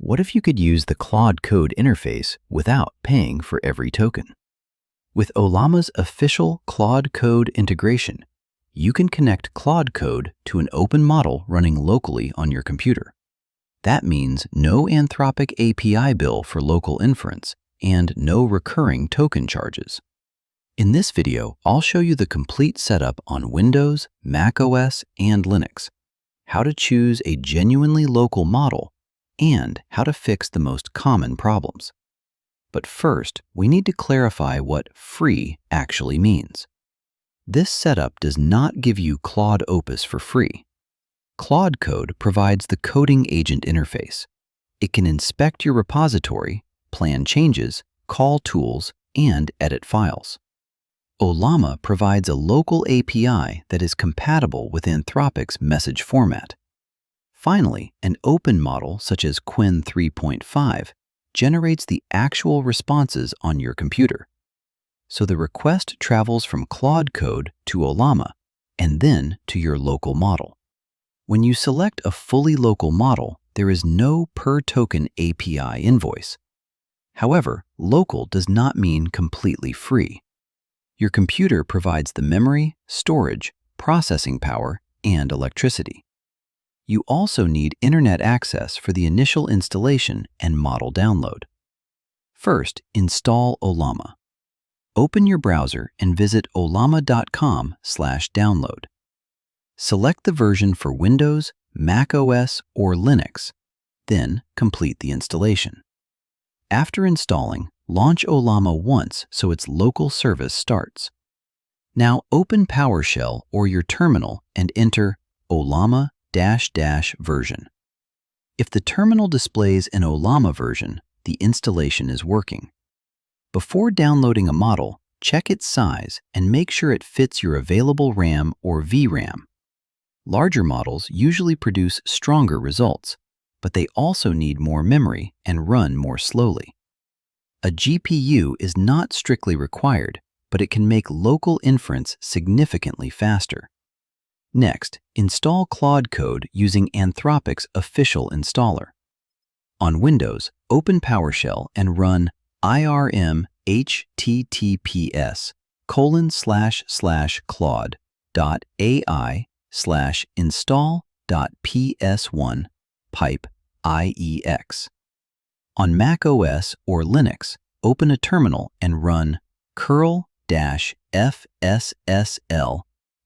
What if you could use the Claude Code interface without paying for every token? With Ollama's official Claude Code integration, you can connect Claude Code to an open model running locally on your computer. That means no Anthropic API bill for local inference and no recurring token charges. In this video, I'll show you the complete setup on Windows, macOS, and Linux, how to choose a genuinely local model, and how to fix the most common problems. But first, we need to clarify what free actually means. This setup does not give you Claude Opus for free. Claude Code provides the coding agent interface. It can inspect your repository, plan changes, call tools, and edit files. Ollama provides a local API that is compatible with Anthropic's message format. Finally, an open model such as Qwen 3.5 generates the actual responses on your computer. So the request travels from Claude Code to Ollama and then to your local model. When you select a fully local model, there is no per-token API invoice. However, local does not mean completely free. Your computer provides the memory, storage, processing power, and electricity. You also need internet access for the initial installation and model download. First, install Ollama. Open your browser and visit ollama.com/download. Select the version for Windows, macOS, or Linux, then complete the installation. After installing, launch Ollama once so its local service starts. Now open PowerShell or your terminal and enter Ollama --version. If the terminal displays an Ollama version, the installation is working. Before downloading a model, check its size and make sure it fits your available RAM or VRAM. Larger models usually produce stronger results, but they also need more memory and run more slowly. A GPU is not strictly required, but it can make local inference significantly faster. Next, install Claude Code using Anthropic's official installer. On Windows, open PowerShell and run irm https://claude.ai/install.ps1 pipe IEX. On macOS or Linux, open a terminal and run curl-fssl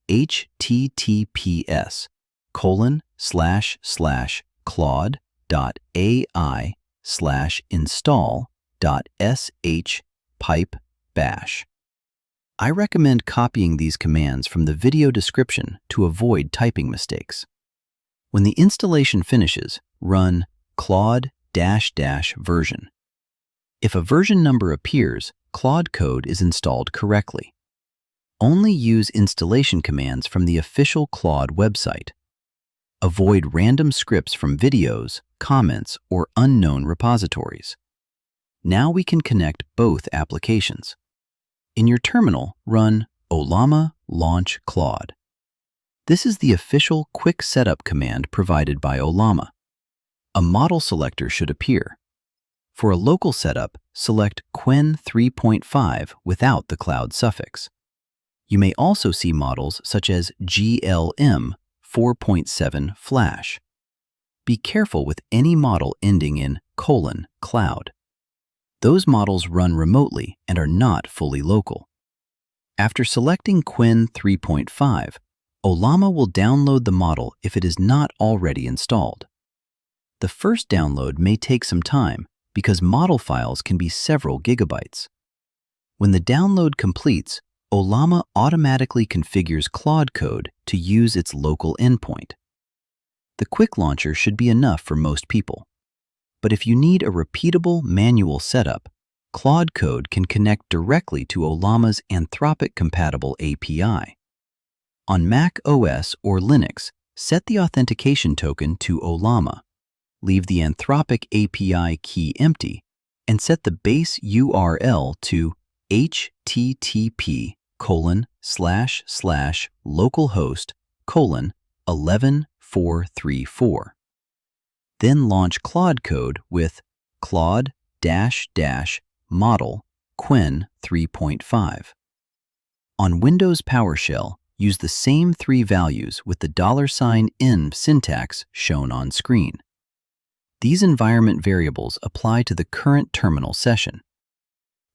https://claude.ai/install.sh pipe bash. I recommend copying these commands from the video description to avoid typing mistakes. When the installation finishes, run Claude-version. If a version number appears, Claude Code is installed correctly. Only use installation commands from the official Claude website. Avoid random scripts from videos, comments, or unknown repositories. Now we can connect both applications. In your terminal, run Ollama launch Claude. This is the official quick setup command provided by Ollama. A model selector should appear. For a local setup, select Qwen 3.5 without the cloud suffix. You may also see models such as GLM 4.7 Flash. Be careful with any model ending in :cloud. Those models run remotely and are not fully local. After selecting Qwen 3.5, Ollama will download the model if it is not already installed. The first download may take some time because model files can be several gigabytes. When the download completes, Ollama automatically configures Claude Code to use its local endpoint. The quick launcher should be enough for most people. But if you need a repeatable manual setup, Claude Code can connect directly to Ollama's Anthropic-compatible API. On Mac OS or Linux, set the authentication token to Ollama. Leave the Anthropic API key empty and set the base URL to http://localhost:11.434. Then launch Claude Code with Claude Model Qwen 3.5. On Windows PowerShell, use the same three values with the $n syntax shown on screen. These environment variables apply to the current terminal session.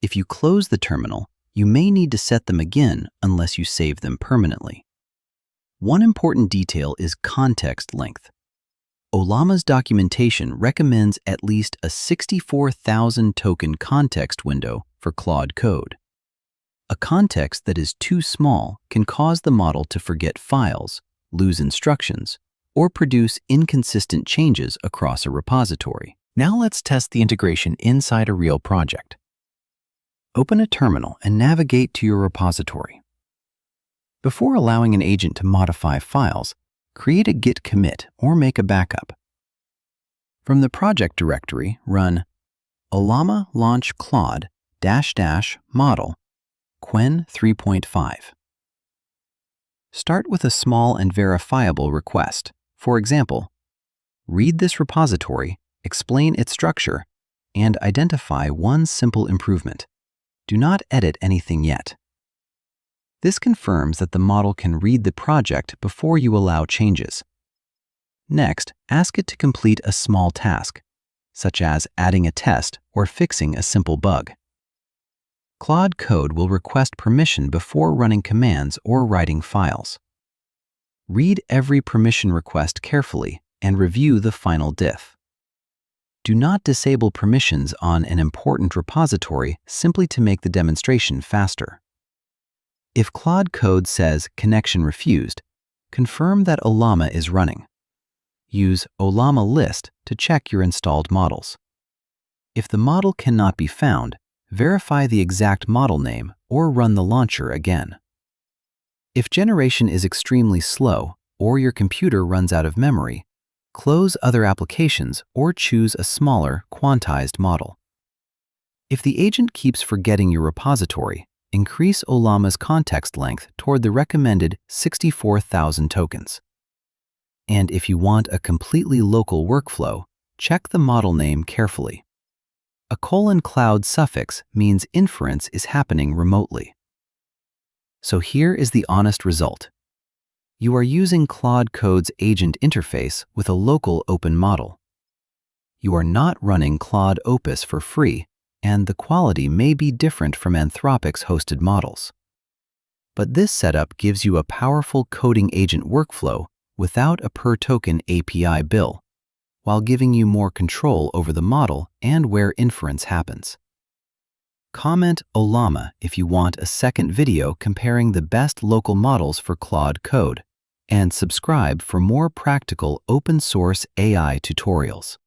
If you close the terminal, you may need to set them again unless you save them permanently. One important detail is context length. Ollama's documentation recommends at least a 64,000 token context window for Claude Code. A context that is too small can cause the model to forget files, lose instructions, or produce inconsistent changes across a repository. Now let's test the integration inside a real project. Open a terminal and navigate to your repository. Before allowing an agent to modify files, create a git commit or make a backup. From the project directory, run Ollama launch Claude Model Qwen 3.5. Start with a small and verifiable request. For example, read this repository, explain its structure, and identify one simple improvement. Do not edit anything yet. This confirms that the model can read the project before you allow changes. Next, ask it to complete a small task, such as adding a test or fixing a simple bug. Claude Code will request permission before running commands or writing files. Read every permission request carefully and review the final diff. Do not disable permissions on an important repository simply to make the demonstration faster. If Claude Code says connection refused, confirm that Ollama is running. Use Ollama list to check your installed models. If the model cannot be found, verify the exact model name or run the launcher again. If generation is extremely slow or your computer runs out of memory, close other applications or choose a smaller, quantized model. If the agent keeps forgetting your repository, increase Ollama's context length toward the recommended 64,000 tokens. And if you want a completely local workflow, check the model name carefully. A :cloud suffix means inference is happening remotely. So here is the honest result. You are using Claude Code's agent interface with a local open model. You are not running Claude Opus for free, and the quality may be different from Anthropic's hosted models. But this setup gives you a powerful coding agent workflow without a per-token API bill, while giving you more control over the model and where inference happens. Comment Ollama if you want a second video comparing the best local models for Claude Code, and subscribe for more practical open-source AI tutorials.